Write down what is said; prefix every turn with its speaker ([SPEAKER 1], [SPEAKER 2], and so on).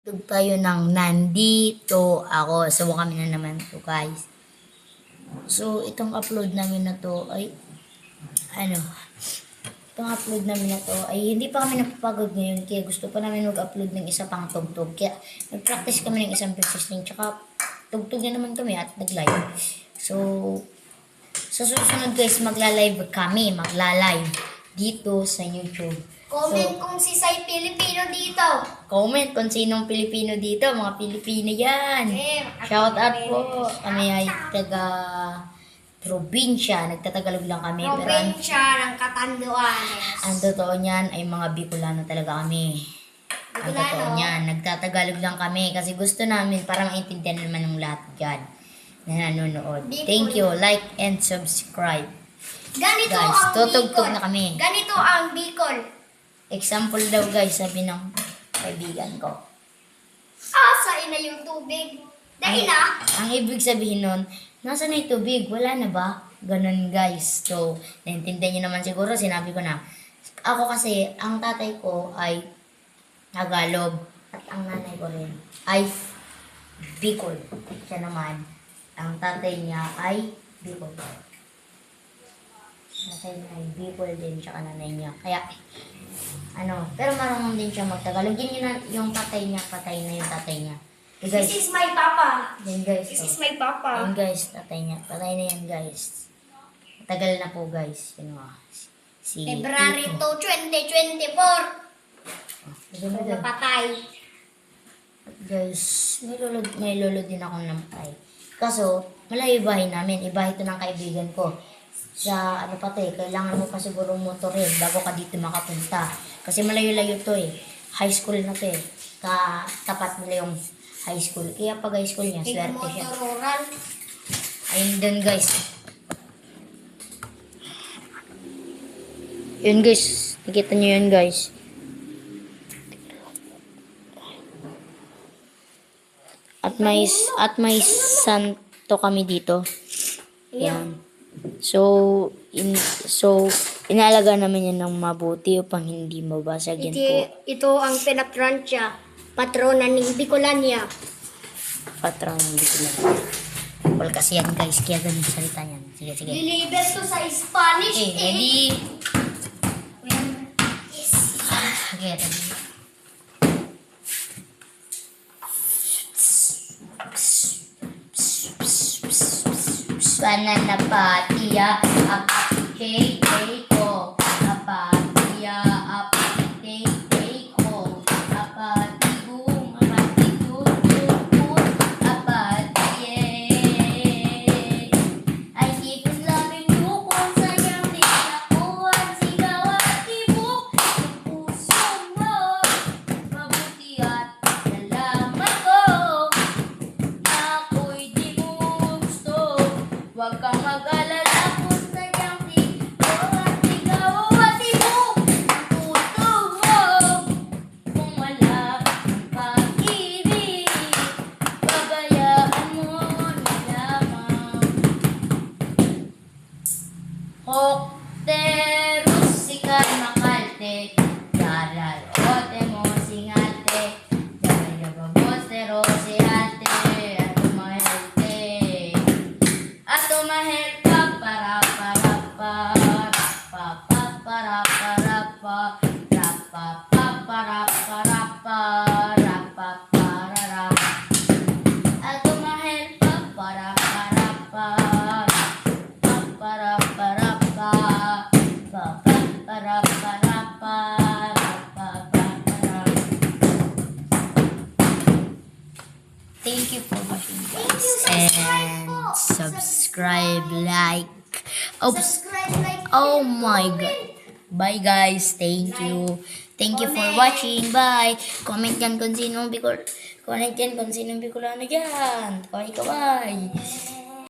[SPEAKER 1] Tug tayo ng nandito ako. So, kami na naman to guys. So, itong upload namin na to ay, itong upload namin na to ay hindi pa kami napapagod ngayon. Kaya gusto pa namin mag-upload ng isa pang tugtog. Kaya nag-practice kami ng isang persisting. Tsaka tugtog na naman kami at nag-live. So, sa susunod guys, magla-live dito sa YouTube.
[SPEAKER 2] Comment kung si Sai Pilipino dito.
[SPEAKER 1] Comment kung sinong Pilipino dito. Mga Pilipino yan. Shout out po. Kami ay taga probinsya. Nagtatagalog lang kami.
[SPEAKER 2] Probinsya ng Catanduanes.
[SPEAKER 1] Ang totoo niyan ay mga Bicolano talaga kami. Ang totoo niyan. Nagtatagalog lang kami kasi gusto namin para maintindihan naman ng lahat dyan na nanonood. Thank you. Like and subscribe.
[SPEAKER 2] Ganito
[SPEAKER 1] Guys,
[SPEAKER 2] ang
[SPEAKER 1] tutugtog
[SPEAKER 2] Bicol.
[SPEAKER 1] na kami.
[SPEAKER 2] Ganito ang Bicol.
[SPEAKER 1] Example daw guys, sabi ng kaibigan ko.
[SPEAKER 2] Asa ina yung tubig. Dahil na.
[SPEAKER 1] Ang ibig sabihin nun, nasa na yung tubig? Wala na ba? Ganun guys. So, naintindihan nyo naman siguro, sinabi ko na. Ako kasi, ang tatay ko ay Tagalog. At ang nanay ko rin ay Bicol. Siya naman, ang tatay niya ay Bicol. Tatay niya ay Bicol din, tsaka nanay niya. Kaya, pero marunong din siya magtagalog. Yun yung tatay niya, patay na yung tatay niya. Okay, guys.
[SPEAKER 2] This is my papa.
[SPEAKER 1] Yan guys.
[SPEAKER 2] This is my papa.
[SPEAKER 1] Yan guys, tatay niya. Patay na yan guys. Matagal na po guys. Yun nga. Si
[SPEAKER 2] February 2,
[SPEAKER 1] Tito.
[SPEAKER 2] 2024. Napatay.
[SPEAKER 1] Guys, may lolo din ako namatay. Kaso, malayo bahay namin. Ibahay ito ng kaibigan ko. Sa kailangan mo pa siguro motorin bago ka dito makapunta. Kasi malayo-layo to High school na to Tapat nila yung high school. Kaya pag high school niya, swerte siya.
[SPEAKER 2] Motororan.
[SPEAKER 1] Ayun dun guys. Yun guys. Nakita nyo yun guys. At may santo kami dito. Yan. So inaalaga namin yan ng mabuti upang hindi mabasag yan po.
[SPEAKER 2] Ito ang pinatransya. Patrona ng Bicolania.
[SPEAKER 1] Patron ng Bicolano. Well, kasi yan guys, kaya ganun salita yan. Sige.
[SPEAKER 2] Deliver to sa Spanish.
[SPEAKER 1] Okay, ready?
[SPEAKER 2] Yes.
[SPEAKER 1] Okay, ready. Pananapatiya, apatite ko. Apatiya, apatite ko. Apatigong, apatitutupot, apatiye. Ay tipos labing lukong sayang di nakuhan. Sigaw at tibok, yung puso mo. Mabuti at salamat ko. Ako'y di mo gusto. Huwag kang mag-alala kung sadyang di ko at ikaw at tibok ang puso mo. Kung wala ang pag-ibig, babayaan mo na lamang. Hokteros sikay makalte, daral ote mo singate, dahil babostero si ate, at umahelte. At umahel pa para at umahel pa Thank you for watching guys. And subscribe, like.
[SPEAKER 2] Subscribe, like,
[SPEAKER 1] Oh my god. Bye guys. Thank you. Thank you for watching. Bye. Comment yan kung sinong Bicolano dyan. Bye.